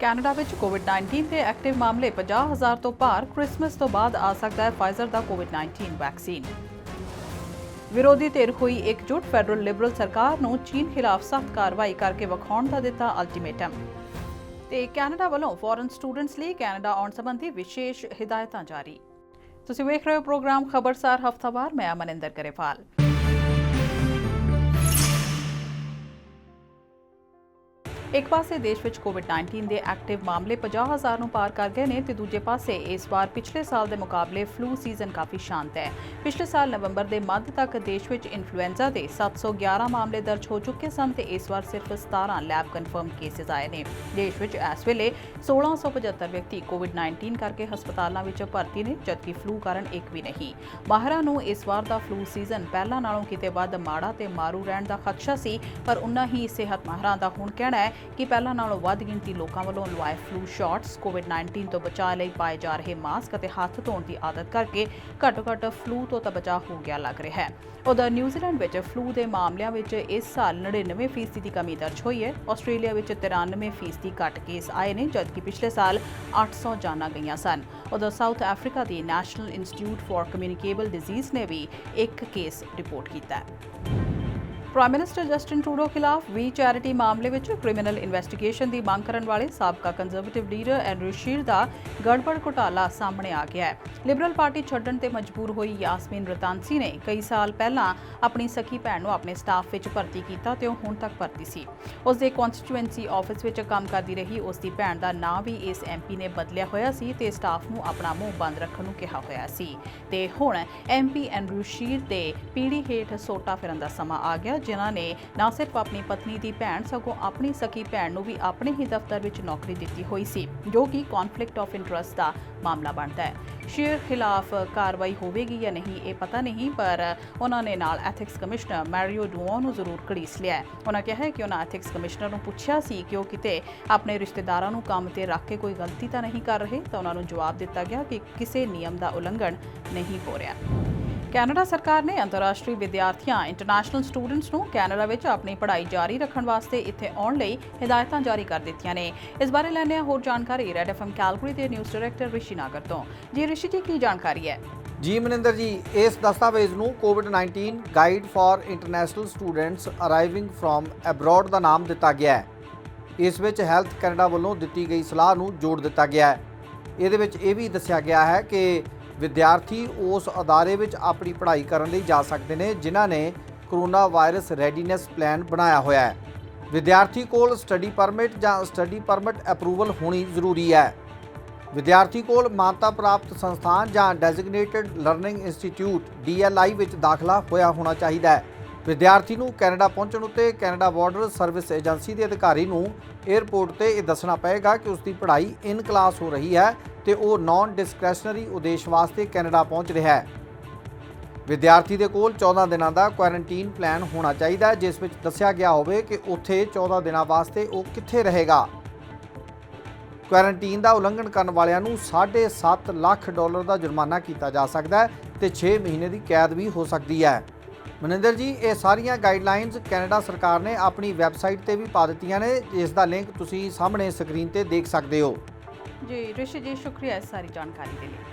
Canada ਵਿੱਚ ਕੋਵਿਡ-19 ਦੇ active ਮਾਮਲੇ 50,000 ਤੋਂ ਪਾਰ। ਕ੍ਰਿਸਮਸ ਤੋਂ ਬਾਅਦ ਆ ਸਕਦਾ ਹੈ ਫਾਈਜ਼ਰ ਦਾ ਕੋਵਿਡ-19 ਵੈਕਸੀਨ। ਵਿਰੋਧੀ ਧਿਰ ਹੋਈ ਇਕਜੁੱਟ। ਫੈਡਰਲ ਲਿਬਰਲ ਸਰਕਾਰ ਨੂੰ ਚੀਨ ਖਿਲਾਫ ਸਖਤ ਕਾਰਵਾਈ ਕਰਕੇ ਵਿਖਾਉਣ ਦਾ ਦਿੱਤਾ ਅਲਟੀਮੇਟਮ। ਤੇ ਕੈਨੇਡਾ ਵੱਲੋਂ ਫੋਰਨ ਸਟੂਡੈਂਟਸ ਲਈ ਕੈਨੇਡਾ ਆਉਣ ਸੰਬੰਧੀ ਵਿਸ਼ੇਸ਼ ਹਿਦਾਇਤਾਂ ਜਾਰੀ। ਤੁਸੀਂ ਵੇਖ ਰਹੇ ਹੋ ਪ੍ਰੋਗਰਾਮ ਖਬਰਸਾਰ ਹਫ਼ਤਾਵਾਰ। ਮੈਂ ਅਮਨਿੰਦਰ ਗਰੇਵਾਲ। ਇੱਕ ਪਾਸੇ ਦੇਸ਼ ਵਿੱਚ ਕੋਵਿਡ-19 ਦੇ ਐਕਟਿਵ ਮਾਮਲੇ 50,000 ਨੂੰ ਪਾਰ ਕਰ ਗਏ ਨੇ ਤੇ ਦੂਜੇ ਪਾਸੇ ਇਸ ਵਾਰ ਪਿਛਲੇ ਸਾਲ ਦੇ ਮੁਕਾਬਲੇ ਫਲੂ ਸੀਜ਼ਨ ਕਾਫੀ ਸ਼ਾਂਤ ਹੈ। ਪਿਛਲੇ ਸਾਲ ਨਵੰਬਰ ਦੇ ਮੱਧ ਤੱਕ ਦੇਸ਼ ਵਿੱਚ ਇਨਫਲੂਐਂਜ਼ਾ ਦੇ 711 ਮਾਮਲੇ ਦਰਜ ਹੋ ਚੁੱਕੇ ਸਨ ਤੇ ਇਸ ਵਾਰ ਸਿਰਫ 17 ਲੈਬ ਕਨਫਰਮ ਕੇਸਿਸ ਆਏ ਨੇ। ਦੇਸ਼ ਵਿੱਚ ਇਸ ਵੇਲੇ 1675 ਵਿਅਕਤੀ ਕੋਵਿਡ-19 ਕਰਕੇ ਹਸਪਤਾਲਾਂ ਵਿੱਚ ਭਰਤੀ ਨੇ, ਜਦਕਿ ਫਲੂ ਕਾਰਨ ਇੱਕ ਵੀ ਨਹੀਂ। ਮਾਹਿਰਾਂ ਨੂੰ ਇਸ ਵਾਰ ਦਾ ਫਲੂ ਸੀਜ਼ਨ ਪਹਿਲਾਂ ਨਾਲੋਂ ਕਿਤੇ ਵੱਧ ਮਾੜਾ ਤੇ ਮਾਰੂ ਰਹਿਣ ਦਾ ਖਦਸ਼ਾ ਸੀ, ਪਰ ਉਨਾ ਹੀ ਸਿਹਤ ਮਾਹਿਰਾਂ ਦਾ ਹੁਣ ਕਹਿਣਾ ਹੈ ਕਿ ਪਹਿਲਾਂ ਨਾਲੋਂ ਵੱਧ ਗਿਣਤੀ ਲੋਕਾਂ ਵੱਲੋਂ ਲਵਾਏ ਫਲੂ ਸ਼ਾਟਸ, ਕੋਵਿਡ-19 ਤੋਂ ਬਚਾਅ ਲਈ ਪਾਏ ਜਾ ਰਹੇ ਮਾਸਕ ਅਤੇ ਹੱਥ ਧੋਣ ਦੀ ਆਦਤ ਕਰਕੇ ਘੱਟੋ-ਘੱਟ ਫਲੂ ਤੋਂ ਤਾਂ ਬਚਾਅ ਹੋ ਗਿਆ ਲੱਗ ਰਿਹਾ ਹੈ। ਉਧਰ ਨਿਊਜ਼ੀਲੈਂਡ ਵਿੱਚ ਫਲੂ ਦੇ ਮਾਮਲਿਆਂ ਵਿੱਚ ਇਸ ਸਾਲ 99% ਦੀ ਕਮੀ ਦਰਜ ਹੋਈ ਹੈ। ਆਸਟ੍ਰੇਲੀਆ ਵਿੱਚ 93% ਘੱਟ ਕੇਸ ਆਏ ਨੇ, ਜਦਕਿ ਪਿਛਲੇ ਸਾਲ 800 ਜਾਨਾਂ ਗਈਆਂ ਸਨ। ਉਧਰ south Africa the national institute for communicable disease ਨੇ ਵੀ ਇੱਕ ਕੇਸ ਰਿਪੋਰਟ ਕੀਤਾ ਹੈ। ਪ੍ਰਾਈਮ ਮਿਨਿਸਟਰ ਜਸਟਿਨ ਟਰੂਡੋ ਖਿਲਾਫ ਵੀ ਚੈਰਿਟੀ ਮਾਮਲੇ ਵਿੱਚ ਕ੍ਰਿਮੀਨਲ ਇਨਵੈਸਟੀਗੇਸ਼ਨ ਦੀ ਮੰਗ ਕਰਨ ਵਾਲੇ ਸਾਬਕਾ ਕੰਜ਼ਰਵੇਟਿਵ ਲੀਡਰ ਐਂਡਰੂ ਸ਼ੀਰ ਦਾ ਗੜਬੜ ਘੁਟਾਲਾ ਸਾਹਮਣੇ ਆ ਗਿਆ ਹੈ। ਲਿਬਰਲ ਪਾਰਟੀ ਛੱਡਣ ਤੇ ਮਜਬੂਰ ਹੋਈ ਯਾਸਮੀਨ ਰਤਾਂਸੀ ਨੇ ਕਈ ਸਾਲ ਪਹਿਲਾਂ ਆਪਣੀ ਸਕੀ ਭੈਣ ਨੂੰ ਆਪਣੇ ਸਟਾਫ ਵਿੱਚ ਭਰਤੀ ਕੀਤਾ ਤੇ ਉਹ ਹੁਣ ਤੱਕ ਭਰਤੀ ਸੀ। ਉਸ ਦੇ ਕਨਸਟੀਚੁਐਂਸੀ ਆਫਿਸ ਵਿੱਚ ਕੰਮ ਕਰਦੀ ਰਹੀ ਉਸ ਦੀ ਭੈਣ ਦਾ ਨਾਂ ਵੀ ਇਸ ਐਮਪੀ ਨੇ ਬਦਲਿਆ ਹੋਇਆ ਸੀ ਤੇ ਸਟਾਫ ਨੂੰ ਆਪਣਾ ਮੂੰਹ ਬੰਦ ਰੱਖਣ ਨੂੰ ਕਿਹਾ ਹੋਇਆ ਸੀ। ਤੇ ਹੁਣ ਐਮਪੀ ਐਂਡਰੂ ਸ਼ੀਰ ਦੇ ਪੀੜੀ ਹੇਠ ਸੋਟਾ ਫਿਰਨ ਦਾ ਸਮਾਂ ਆ ਗਿਆ, ਜਿਨ੍ਹਾਂ ਨੇ ਨਾ ਸਿਰਫ ਆਪਣੀ ਪਤਨੀ ਦੀ ਭੈਣ ਸਗੋਂ ਆਪਣੀ ਸਕੀ ਭੈਣ ਨੂੰ ਵੀ ਆਪਣੇ ਹੀ ਦਫ਼ਤਰ ਵਿੱਚ ਨੌਕਰੀ ਦਿੱਤੀ ਹੋਈ ਸੀ, ਜੋ ਕਿ ਕੌਨਫਲਿਕਟ ਆਫ ਇੰਟਰਸਟ ਦਾ ਮਾਮਲਾ ਬਣਦਾ ਹੈ। ਸ਼ੇਰ ਖਿਲਾਫ ਕਾਰਵਾਈ ਹੋਵੇਗੀ ਜਾਂ ਨਹੀਂ ਇਹ ਪਤਾ ਨਹੀਂ, ਪਰ ਉਹਨਾਂ ਨੇ ਨਾਲ ਐਥਿਕਸ ਕਮਿਸ਼ਨਰ ਮੈਰੀਓ ਡੂਓ ਨੂੰ ਜ਼ਰੂਰ ਘੜੀਸ ਲਿਆ। ਉਹਨਾਂ ਕਿਹਾ ਹੈ ਕਿ ਉਹਨਾਂ ਐਥਿਕਸ ਕਮਿਸ਼ਨਰ ਨੂੰ ਪੁੱਛਿਆ ਸੀ ਕਿ ਉਹ ਕਿਤੇ ਆਪਣੇ ਰਿਸ਼ਤੇਦਾਰਾਂ ਨੂੰ ਕੰਮ ਤੇ ਰੱਖ ਕੇ ਕੋਈ ਗਲਤੀ ਤਾਂ ਨਹੀਂ ਕਰ ਰਹੇ, ਤਾਂ ਉਹਨਾਂ ਨੂੰ ਜਵਾਬ ਦਿੱਤਾ ਗਿਆ ਕਿ ਕਿਸੇ ਨਿਯਮ ਦਾ ਉਲੰਘਣ ਨਹੀਂ ਹੋ ਰਿਹਾ। ਕੈਨੇਡਾ ਸਰਕਾਰ ਨੇ ਅੰਤਰਰਾਸ਼ਟਰੀ ਵਿਦਿਆਰਥੀਆਂ ਇੰਟਰਨੈਸ਼ਨਲ ਸਟੂਡੈਂਟਸ ਨੂੰ ਕੈਨੇਡਾ ਵਿੱਚ ਆਪਣੀ ਪੜ੍ਹਾਈ ਜਾਰੀ ਰੱਖਣ ਵਾਸਤੇ ਇੱਥੇ ਆਉਣ ਲਈ ਹਿਦਾਇਤਾਂ ਜਾਰੀ ਕਰ ਦਿੱਤੀਆਂ ਨੇ। ਇਸ ਬਾਰੇ ਲੈਣੇ ਹੋਰ ਜਾਣਕਾਰੀ ਰੈਡ ਐਫਐਮ ਕੈਲਗਰੀ ਦੇ ਨਿਊਜ਼ ਡਾਇਰੈਕਟਰ ਰਿਸ਼ੀ ਨਾਗਰ ਤੋਂ। ਜੀ ਰਿਸ਼ੀ ਜੀ, ਕੀ ਜਾਣਕਾਰੀ ਹੈ? ਜੀ ਮਨਿੰਦਰ ਜੀ, ਇਸ ਦਸਤਾਵੇਜ਼ ਨੂੰ ਕੋਵਿਡ-19 guide for international students arriving from abroad ਦਾ ਨਾਮ ਦਿੱਤਾ ਗਿਆ ਹੈ। ਇਸ ਵਿੱਚ ਹੈਲਥ ਕੈਨੇਡਾ ਵੱਲੋਂ ਦਿੱਤੀ ਗਈ ਸਲਾਹ ਨੂੰ ਜੋੜ ਦਿੱਤਾ ਗਿਆ ਹੈ। ਇਹਦੇ ਵਿੱਚ ਇਹ ਵੀ ਦੱਸਿਆ ਗਿਆ ਹੈ ਕਿ ਵਿਦਿਆਰਥੀ ਉਸ ਅਦਾਰੇ ਵਿੱਚ ਆਪਣੀ ਪੜ੍ਹਾਈ ਕਰਨ ਲਈ ਜਾ ਸਕਦੇ ਨੇ ਜਿਨ੍ਹਾਂ ਨੇ ਕਰੋਨਾ ਵਾਇਰਸ ਰੈਡੀਨੈਸ ਪਲਾਨ ਬਣਾਇਆ ਹੋਇਆ ਹੈ। ਵਿਦਿਆਰਥੀ ਕੋਲ ਸਟੱਡੀ ਪਰਮਿਟ ਜਾਂ ਸਟੱਡੀ ਪਰਮਿਟ ਅਪਰੂਵਲ ਹੋਣੀ ਜ਼ਰੂਰੀ ਹੈ। ਵਿਦਿਆਰਥੀ ਕੋਲ ਮਾਨਤਾ ਪ੍ਰਾਪਤ ਸੰਸਥਾਨ ਜਾਂ ਡੈਜ਼ਿਗਨੇਟਿਡ ਲਰਨਿੰਗ ਇੰਸਟੀਚਿਊਟ DLI ਵਿੱਚ ਦਾਖਲਾ ਹੋਇਆ ਹੋਣਾ ਚਾਹੀਦਾ ਹੈ। ਵਿਦਿਆਰਥੀ ਨੂੰ ਕੈਨੇਡਾ ਪਹੁੰਚਣ ਉੱਤੇ ਕੈਨੇਡਾ ਬਾਰਡਰ ਸਰਵਿਸ ਏਜੰਸੀ ਦੇ ਅਧਿਕਾਰੀ ਨੂੰ 에ਅਰਪੋਰਟ ਤੇ ਇਹ ਦੱਸਣਾ ਪਏਗਾ ਕਿ ਉਸ ਦੀ ਪੜ੍ਹਾਈ ਇਨ ਕਲਾਸ ਹੋ ਰਹੀ ਹੈ ਤੇ ਉਹ ਨਾਨ ਡਿਸਕ੍ਰੈਸ਼ਨਰੀ ਉਦੇਸ਼ ਵਾਸਤੇ ਕੈਨੇਡਾ ਪਹੁੰਚ ਰਿਹਾ ਹੈ। ਵਿਦਿਆਰਥੀ ਦੇ ਕੋਲ 14 ਦਿਨਾਂ ਦਾ ਕੁਆਰੰਟੀਨ ਪਲਾਨ ਹੋਣਾ ਚਾਹੀਦਾ ਹੈ, ਜਿਸ ਵਿੱਚ ਦੱਸਿਆ ਗਿਆ ਹੋਵੇ ਕਿ ਉੱਥੇ 14 ਦਿਨਾਂ ਵਾਸਤੇ ਉਹ ਕਿੱਥੇ ਰਹੇਗਾ। ਕੁਆਰੰਟੀਨ ਦਾ ਉਲੰਘਣ ਕਰਨ ਵਾਲਿਆਂ ਨੂੰ $7.5 ਲੱਖ ਦਾ ਜੁਰਮਾਨਾ ਕੀਤਾ ਜਾ ਸਕਦਾ ਹੈ ਤੇ 6 ਮਹੀਨੇ ਦੀ ਕੈਦ ਵੀ ਹੋ ਸਕਦੀ ਹੈ। ਮਨਿੰਦਰ ਜੀ, ਇਹ ਸਾਰੀਆਂ ਗਾਈਡਲਾਈਨਸ ਕੈਨੇਡਾ ਸਰਕਾਰ ਨੇ ਆਪਣੀ ਵੈਬਸਾਈਟ ਤੇ ਵੀ ਪਾ ਦਿੱਤੀਆਂ ਨੇ, ਜਿਸ ਦਾ ਲਿੰਕ ਤੁਸੀਂ ਸਾਹਮਣੇ ਸਕਰੀਨ ਤੇ ਦੇਖ ਸਕਦੇ ਹੋ। ਜੀ ਰਿਸ਼ੀ ਜੀ, ਸ਼ੁਕਰੀਆ ਇਸ ਸਾਰੀ ਜਾਣਕਾਰੀ ਦੇ ਲਈ।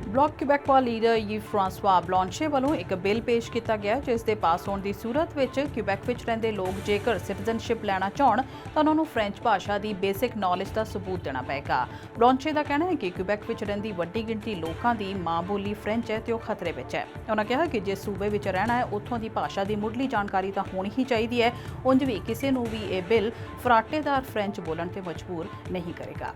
ਬਲਾਕ ਕਿਬੈਕਵਾ ਲੀਡਰ ਯੀਵ ਫਰਾਂਸਵਾ ਬਲਾਂਸ਼ੇ ਵੱਲੋਂ ਇੱਕ ਬਿੱਲ ਪੇਸ਼ ਕੀਤਾ ਗਿਆ, ਜਿਸ ਦੇ ਪਾਸ ਹੋਣ ਦੀ ਸੂਰਤ ਵਿੱਚ ਕਿਬੈਕ ਵਿੱਚ ਰਹਿੰਦੇ ਲੋਕ ਜੇਕਰ ਸਿਟੀਜ਼ਨਸ਼ਿਪ ਲੈਣਾ ਚਾਹਣ ਤਾਂ ਉਹਨਾਂ ਨੂੰ ਫ੍ਰੈਂਚ ਭਾਸ਼ਾ ਦੀ ਬੇਸਿਕ ਨੌਲੇਜ ਦਾ ਸਬੂਤ ਦੇਣਾ ਪਏਗਾ। ਬਲਾਂਸ਼ੇ ਦਾ ਕਹਿਣਾ ਹੈ ਕਿ ਕਿਬੈਕ ਵਿੱਚ ਰਹਿੰਦੀ ਵੱਡੀ ਗਿਣਤੀ ਲੋਕਾਂ ਦੀ ਮਾਂ ਬੋਲੀ ਫ੍ਰੈਂਚ ਹੈ ਤੇ ਉਹ ਖਤਰੇ ਵਿੱਚ ਹੈ। ਉਹਨਾਂ ਕਿਹਾ ਕਿ ਜੇ ਸੂਬੇ ਵਿੱਚ ਰਹਿਣਾ ਹੈ ਉੱਥੋਂ ਦੀ ਭਾਸ਼ਾ ਦੀ ਮੁੱਢਲੀ ਜਾਣਕਾਰੀ ਤਾਂ ਹੋਣੀ ਹੀ ਚਾਹੀਦੀ ਹੈ। ਉਂਝ ਵੀ ਕਿਸੇ ਨੂੰ ਵੀ ਇਹ ਬਿੱਲ ਫਰਾਟੇਦਾਰ ਫ੍ਰੈਂਚ ਬੋਲਣ ਤੇ ਮਜਬੂਰ ਨਹੀਂ ਕਰੇਗਾ।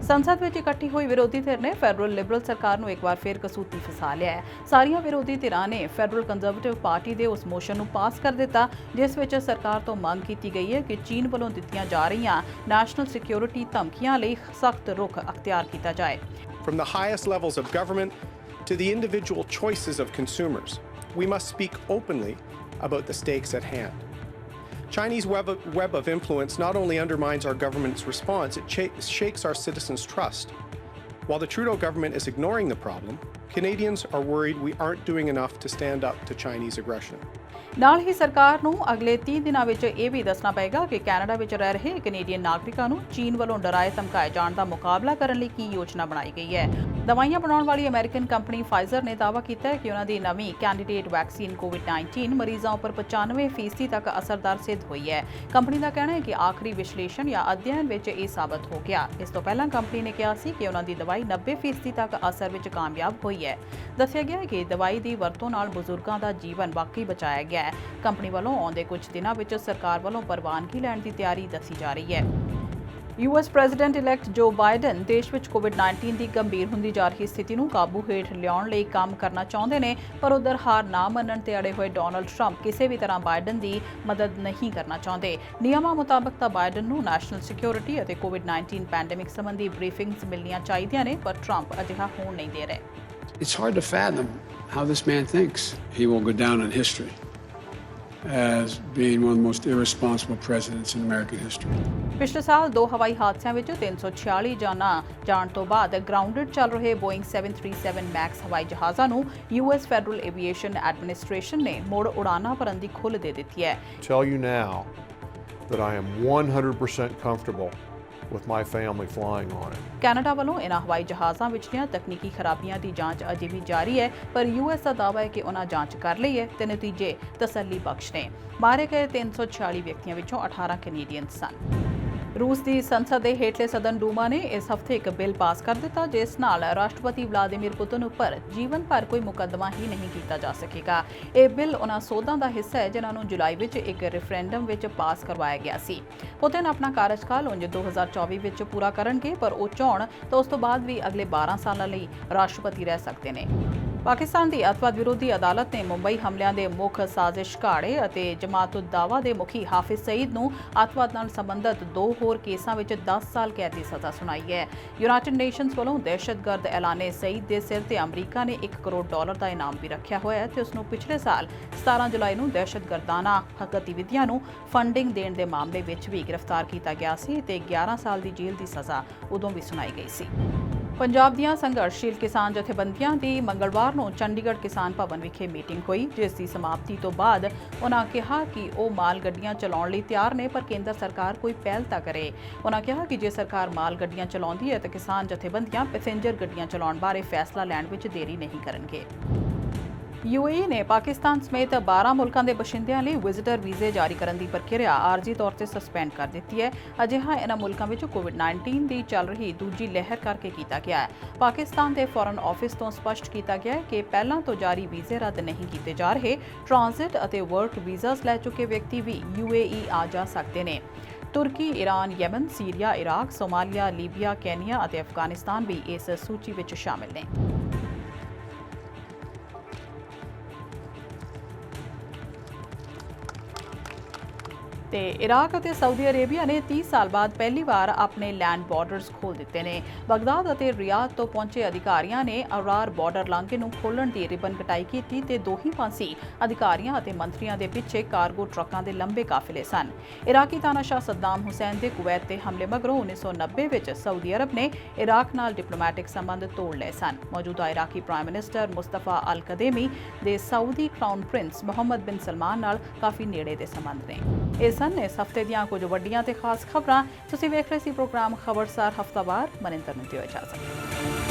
ਸੰਸਦ ਵਿੱਚ ਇਕੱਠੀ ਹੋਈ ਵਿਰੋਧੀ ਧਿਰ ਨੇ ਫੈਡਰਲ ਲਿਬਰਲ ਸਰਕਾਰ ਨੂੰ ਇੱਕ ਵਾਰ ਫਿਰ ਕਸੂਤੀ ਫਸਾ ਲਿਆ ਹੈ। ਸਾਰੀਆਂ ਵਿਰੋਧੀ ਧਿਰਾਂ ਨੇ ਫੈਡਰਲ ਕੰਜ਼ਰਵੇਟਿਵ ਪਾਰਟੀ ਦੇ ਉਸ ਮੋਸ਼ਨ ਨੂੰ ਪਾਸ ਕਰ ਦਿੱਤਾ, ਜਿਸ ਵਿੱਚ ਸਰਕਾਰ ਤੋਂ ਮੰਗ ਕੀਤੀ ਗਈ ਹੈ ਕਿ ਚੀਨ ਵੱਲੋਂ ਦਿੱਤੀਆਂ ਜਾ ਰਹੀਆਂ ਨੈਸ਼ਨਲ ਸਿਕਿਉਰਿਟੀ ਧਮਕੀਆਂ ਲਈ ਸਖਤ ਰੁਖ ਅਖਤਿਆਰ ਕੀਤਾ ਜਾਏ। From the highest levels of government to the individual choices of consumers, we must speak openly about the stakes at hand. Chinese web of influence not only undermines our government's response, it shakes our citizens' trust. While the Trudeau government is ignoring the problem, Canadians are worried we aren't doing enough to stand up to Chinese aggression. ਨਾਲ ਹੀ ਸਰਕਾਰ ਨੂੰ ਅਗਲੇ 30 ਦਿਨਾਂ ਵਿੱਚ ਇਹ ਵੀ ਦੱਸਣਾ ਪਏਗਾ ਕਿ ਕੈਨੇਡਾ ਵਿੱਚ ਰਹਿ ਰਹੇ ਕੈਨੇਡੀਅਨ ਨਾਗਰਿਕਾਂ ਨੂੰ ਚੀਨ ਵੱਲੋਂ ਡਰਾਏ ਧਮਕਾਏ ਜਾਣ ਦਾ ਮੁਕਾਬਲਾ ਕਰਨ ਲਈ ਕੀ ਯੋਜਨਾ ਬਣਾਈ ਗਈ ਹੈ। ਦਵਾਈਆਂ ਬਣਾਉਣ ਵਾਲੀ ਅਮਰੀਕਨ ਕੰਪਨੀ ਫਾਈਜ਼ਰ ਨੇ ਦਾਅਵਾ ਕੀਤਾ ਹੈ ਕਿ ਉਹਨਾਂ ਦੀ ਨਵੀਂ ਕੈਂਡੀਡੇਟ ਵੈਕਸੀਨ ਕੋਵਿਡ-19 ਮਰੀਜ਼ਾਂ ਉੱਪਰ 95% ਤੱਕ ਅਸਰਦਾਰ ਸਿੱਧ ਹੋਈ ਹੈ। ਕੰਪਨੀ ਦਾ ਕਹਿਣਾ ਹੈ ਕਿ ਆਖਰੀ ਵਿਸ਼ਲੇਸ਼ਣ ਜਾਂ ਅਧਿਐਨ ਵਿੱਚ ਇਹ ਸਾਬਤ ਹੋ ਗਿਆ। ਇਸ ਤੋਂ ਪਹਿਲਾਂ ਕੰਪਨੀ ਨੇ ਕਿਹਾ ਸੀ ਕਿ ਉਹਨਾਂ ਦੀ ਦਵਾਈ 90% ਤੱਕ ਅਸਰ ਵਿੱਚ ਕਾਮਯਾਬ ਹੋਈ ਹੈ। ਦੱਸਿਆ ਗਿਆ ਹੈ ਕਿ ਦਵਾਈ ਦੀ ਵਰਤੋਂ ਨਾਲ ਬਜ਼ੁਰਗਾਂ ਦਾ ਜੀਵਨ ਵਾਕਈ ਬਚਾਇਆ ਗਿਆ ਹੈ। ਕੰਪਨੀ ਵੱਲੋਂ ਆਉਂਦੇ ਕੁਝ ਦਿਨਾਂ ਵਿੱਚ ਸਰਕਾਰ ਵੱਲੋਂ ਪ੍ਰਵਾਨਗੀ ਲੈਣ ਦੀ ਤਿਆਰੀ ਦੱਸੀ ਜਾ ਰਹੀ ਹੈ। ਯੂਐਸ ਪ੍ਰੈਜ਼ੀਡੈਂਟ ਇਲੈਕਟ ਜੋ ਬਾਈਡਨ ਦੇਸ਼ ਵਿੱਚ ਕੋਵਿਡ-19 ਦੀ ਗੰਭੀਰ ਹੁੰਦੀ ਜਾ ਰਹੀ ਸਥਿਤੀ ਨੂੰ ਕਾਬੂ ਹੇਠ ਲਿਆਉਣ ਲਈ ਕੰਮ ਕਰਨਾ ਚਾਹੁੰਦੇ ਨੇ, ਪਰ ਉਧਰ ਹਾਰ ਨਾ ਮੰਨਣ ਤੇ ਅੜੇ ਹੋਏ ਡੋਨਲਡ ਟਰੰਪ ਕਿਸੇ ਵੀ ਤਰ੍ਹਾਂ ਬਾਈਡਨ ਦੀ ਮਦਦ ਨਹੀਂ ਕਰਨਾ ਚਾਹੁੰਦੇ। ਨਿਯਮਾਂ ਮੁਤਾਬਕ ਤਾਂ ਬਾਈਡਨ ਨੂੰ ਨੈਸ਼ਨਲ ਸਿਕਿਉਰਿਟੀ ਅਤੇ ਕੋਵਿਡ-19 ਪੈਂਡੇਮਿਕ ਸੰਬੰਧੀ ਬਰੀਫਿੰਗਸ ਮਿਲਣੀਆਂ ਚਾਹੀਦੀਆਂ ਨੇ, ਪਰ ਟਰੰਪ ਅਜਿਹਾ ਹੋਣ ਨਹੀਂ ਦੇ ਰਹੇ। It's hard to fathom how this man thinks. He will go down in history as being one of the most irresponsible presidents in American history. ਪਿਛਲੇ ਸਾਲ 2 ਹਵਾਈ ਹਾਦਸਿਆਂ ਵਿੱਚ 346 ਜਾਨਾਂ ਜਾਣ ਤੋਂ ਬਾਅਦ ਗਰਾਊਂਡਡ ਚੱਲ ਰਹੇ ਬੋਇੰਗ 737 ਮੈਕਸ ਹਵਾਈ ਜਹਾਜ਼ਾਂ ਨੂੰ ਯੂਐਸ ਫੈਡਰਲ ਐਵੀਏਸ਼ਨ ਐਡਮਿਨਿਸਟ੍ਰੇਸ਼ਨ ਨੇ ਮੁੜ ਉਡਾਨਾਂ ਭਰਨ ਦੀ ਖੁੱਲ੍ਹ ਦੇ ਦਿੱਤੀ ਹੈ। Tell you now that I am 100% comfortable with my family flying on it. Canada ਵੱਲੋਂ ਇਨ੍ਹਾਂ ਹਵਾਈ ਜਹਾਜ਼ਾਂ ਵਿਚਲੀਆਂ ਤਕਨੀਕੀ ਖਰਾਬੀਆਂ ਦੀ ਜਾਂਚ ਅਜੇ ਵੀ ਜਾਰੀ ਹੈ, ਪਰ ਯੂਐਸ ਦਾ ਦਾਅਵਾ ਹੈ ਕਿ ਉਨ੍ਹਾਂ ਜਾਂਚ ਕਰ ਲਈ ਹੈ ਤੇ ਨਤੀਜੇ ਤਸੱਲੀ ਬਖਸ਼ ਨੇ। ਮਾਰੇ ਗਏ 346 ਵਿਅਕਤੀਆਂ ਵਿੱਚੋਂ 18 ਕੈਨੇਡੀਅਨ ਸਨ। ਰੂਸ ਦੀ ਸੰਸਦ ਦੇ ਹੇਠਲੇ ਸਦਨ ਡੂਮਾ ਨੇ ਇਸ ਹਫ਼ਤੇ ਇੱਕ ਬਿੱਲ ਪਾਸ ਕਰ ਦਿੱਤਾ, ਜਿਸ ਨਾਲ ਰਾਸ਼ਟਰਪਤੀ ਵਲਾਦੀਮੀਰ ਪੁਤਿਨ ਉੱਪਰ ਜੀਵਨ ਭਰ ਕੋਈ ਮੁਕੱਦਮਾ ਹੀ ਨਹੀਂ ਕੀਤਾ ਜਾ ਸਕੇਗਾ। ਇਹ ਬਿੱਲ ਉਹਨਾਂ ਸੋਧਾਂ ਦਾ ਹਿੱਸਾ ਹੈ ਜਿਨ੍ਹਾਂ ਨੂੰ ਜੁਲਾਈ ਵਿੱਚ ਇੱਕ ਰੈਫਰੈਂਡਮ ਵਿੱਚ ਪਾਸ ਕਰਵਾਇਆ ਗਿਆ ਸੀ। ਪੁਤਿਨ ਆਪਣਾ ਕਾਰਜਕਾਲ ਉਂਝ 2024 ਵਿੱਚ ਪੂਰਾ ਕਰਨਗੇ, ਪਰ ਉਹ ਚਾਹੁਣ ਤਾਂ ਉਸ ਤੋਂ ਬਾਅਦ ਵੀ ਅਗਲੇ 12 ਸਾਲਾਂ ਲਈ ਰਾਸ਼ਟਰਪਤੀ ਰਹਿ ਸਕਦੇ ਨੇ। ਪਾਕਿਸਤਾਨ ਦੀ ਅੱਤਵਾਦ ਵਿਰੋਧੀ ਅਦਾਲਤ ਨੇ ਮੁੰਬਈ ਹਮਲਿਆਂ ਦੇ ਮੁੱਖ ਸਾਜ਼ਿਸ਼ਘਾੜੇ ਅਤੇ ਜਮਾਤ-ਉਦ-ਦਾਵਾ ਦੇ ਮੁਖੀ ਹਾਫਿਜ਼ ਸਈਦ ਨੂੰ ਅੱਤਵਾਦ ਨਾਲ ਸੰਬੰਧਿਤ 2 ਹੋਰ ਕੇਸਾਂ ਵਿੱਚ 10 ਸਾਲ ਕੈਦ ਦੀ ਸਜ਼ਾ ਸੁਣਾਈ ਹੈ। ਯੂਨਾਈਟਿਡ ਨੇਸ਼ਨਜ਼ ਵੱਲੋਂ ਦਹਿਸ਼ਤਗਰਦ ਐਲਾਨੇ ਸਈਦ ਦੇ ਸਿਰ ਤੇ ਅਮਰੀਕਾ ਨੇ $1 ਕਰੋੜ ਦਾ ਇਨਾਮ ਵੀ ਰੱਖਿਆ ਹੋਇਆ ਹੈ ਤੇ ਉਸ ਨੂੰ ਪਿਛਲੇ ਸਾਲ 17 ਜੁਲਾਈ ਨੂੰ ਦਹਿਸ਼ਤਗਰਦਾਨਾ ਗਤੀਵਿਧੀਆਂ ਨੂੰ ਫੰਡਿੰਗ ਦੇਣ ਦੇ ਮਾਮਲੇ ਵਿੱਚ ਵੀ ਗ੍ਰਿਫਤਾਰ ਕੀਤਾ ਗਿਆ ਸੀ ਤੇ 11 ਸਾਲ ਦੀ ਜੇਲ੍ਹ ਦੀ ਸਜ਼ਾ ਉਦੋਂ ਵੀ ਸੁਣਾਈ ਗਈ ਸੀ। ਪੰਜਾਬ ਦੀਆਂ ਸੰਘਰਸ਼ਸ਼ੀਲ ਕਿਸਾਨ ਜਥੇਬੰਦੀਆਂ ਦੀ ਮੰਗਲਵਾਰ ਨੂੰ ਚੰਡੀਗੜ੍ਹ ਕਿਸਾਨ ਭਵਨ ਵਿਖੇ ਮੀਟਿੰਗ ਹੋਈ, ਜਿਸ ਦੀ ਸਮਾਪਤੀ ਤੋਂ ਬਾਅਦ ਉਨ੍ਹਾਂ ਕਿਹਾ ਕਿ ਉਹ ਮਾਲ ਗੱਡੀਆਂ ਚਲਾਉਣ ਲਈ ਤਿਆਰ ਨੇ, ਪਰ ਕੇਂਦਰ ਸਰਕਾਰ ਕੋਈ ਪਹਿਲ ਤਾਂ ਕਰੇ। ਉਨ੍ਹਾਂ ਕਿਹਾ ਕਿ ਜੇ ਸਰਕਾਰ ਮਾਲ ਗੱਡੀਆਂ ਚਲਾਉਂਦੀ ਹੈ ਤਾਂ ਕਿਸਾਨ ਜਥੇਬੰਦੀਆਂ ਪੈਸੇਂਜਰ ਗੱਡੀਆਂ ਚਲਾਉਣ ਬਾਰੇ ਫੈਸਲਾ ਲੈਣ ਵਿੱਚ ਦੇਰੀ ਨਹੀਂ ਕਰਨਗੇ। ਯੂਏਈ ਨੇ ਪਾਕਿਸਤਾਨ ਸਮੇਤ 12 ਮੁਲਕਾਂ ਦੇ ਬਸ਼ਿੰਦਿਆਂ ਲਈ ਵਿਜ਼ਿਟਰ ਵੀਜ਼ੇ ਜਾਰੀ ਕਰਨ ਦੀ ਪ੍ਰਕਿਰਿਆ ਆਰਜ਼ੀ ਤੌਰ ਤੇ ਸਸਪੈਂਡ ਕਰ ਦਿੱਤੀ ਹੈ। ਅਜਿਹਾ ਇਨ੍ਹਾਂ ਮੁਲਕਾਂ ਵਿੱਚ ਕੋਵਿਡ-19 ਦੀ ਚੱਲ ਰਹੀ ਦੂਜੀ ਲਹਿਰ ਕਰਕੇ ਕੀਤਾ ਗਿਆ ਹੈ। ਪਾਕਿਸਤਾਨ ਦੇ ਫੋਰਨ ਆਫਿਸ ਤੋਂ ਸਪਸ਼ਟ ਕੀਤਾ ਗਿਆ ਹੈ ਕਿ ਪਹਿਲਾਂ ਤੋਂ ਜਾਰੀ ਵੀਜ਼ੇ ਰੱਦ ਨਹੀਂ ਕੀਤੇ ਜਾ ਰਹੇ। ਟ੍ਰਾਂਜ਼ਿਟ ਅਤੇ ਵਰਕ ਵੀਜ਼ਾਸ ਲੈ ਚੁੱਕੇ ਵਿਅਕਤੀ ਵੀ ਯੂਏਈ ਆ ਜਾ ਸਕਦੇ ਨੇ। ਤੁਰਕੀ, Iran, Yemen, Syria, Iraq, Somalia, Libya, Kenya ਅਤੇ ਅਫਗਾਨਿਸਤਾਨ ਵੀ ਇਸ ਸੂਚੀ ਵਿੱਚ ਸ਼ਾਮਿਲ ਨੇ। ਤੇ ਇਰਾਕ ਅਤੇ ਸਾਊਦੀ ਅਰੇਬੀਆ ਨੇ 30 ਸਾਲ ਬਾਅਦ ਪਹਿਲੀ ਵਾਰ ਆਪਣੇ ਲੈਂਡ ਬਾਰਡਰਸ ਖੋਲ੍ਹ ਦਿੱਤੇ ਨੇ। ਬਗਦਾਦ ਅਤੇ ਰਿਆਦ ਤੋਂ ਪਹੁੰਚੇ ਅਧਿਕਾਰੀਆਂ ਨੇ ਅਰਾਰ ਬਾਰਡਰ ਲਾਂਘੇ ਨੂੰ ਖੋਲ੍ਹਣ ਦੀ ਰਿਬਨ ਕਟਾਈ ਕੀਤੀ ਤੇ ਦੋਹੀ ਪਾਸੇ ਅਧਿਕਾਰੀਆਂ ਅਤੇ ਮੰਤਰੀਆਂ ਦੇ ਪਿੱਛੇ ਕਾਰਗੋ ਟਰੱਕਾਂ ਦੇ ਲੰਬੇ ਕਾਫਿਲੇ ਸਨ। ਇਰਾਕੀ ਤਾਨਾਸ਼ਾਹ ਸੱਦਾਮ ਹੁਸੈਨ ਦੇ ਕੁਵੈਤ ਤੇ ਹਮਲੇ ਮਗਰੋਂ 1990 ਵਿੱਚ ਸਾਊਦੀ ਅਰਬ ਨੇ ਇਰਾਕ ਨਾਲ ਡਿਪਲੋਮੈਟਿਕ ਸੰਬੰਧ ਤੋੜ ਲਏ ਸਨ। ਮੌਜੂਦਾ ਇਰਾਕੀ ਪ੍ਰਾਈਮ ਮਿਨਿਸਟਰ ਮੁਸਤਫਾ ਅਲ-ਕਦੇਮੀ ਦੇ ਸਾਊਦੀ ਕਰਾਊਨ ਪ੍ਰਿੰਸ ਮੁਹੰਮਦ ਬਿਨ ਸਲਮਾਨ ਨਾਲ ਕਾਫੀ ਨੇੜੇ ਦੇ ਸੰਬੰਧ ਨੇ। ਇਸ ਇਸ ਹਫ਼ਤੇ ਦੀਆਂ ਕੁਝ ਵੱਡੀਆਂ ਤੇ ਖਾਸ ਖਬਰਾਂ। ਤੁਸੀਂ ਵੇਖ ਰਹੇ ਸੀ ਪ੍ਰੋਗਰਾਮ ਖਬਰਸਾਰ ਹਫ਼ਤਾਵਾਰ। ਮਨਿੰਦਰ ਨੂੰ ਦਿਓ ਇਜਾਜ਼ਤ।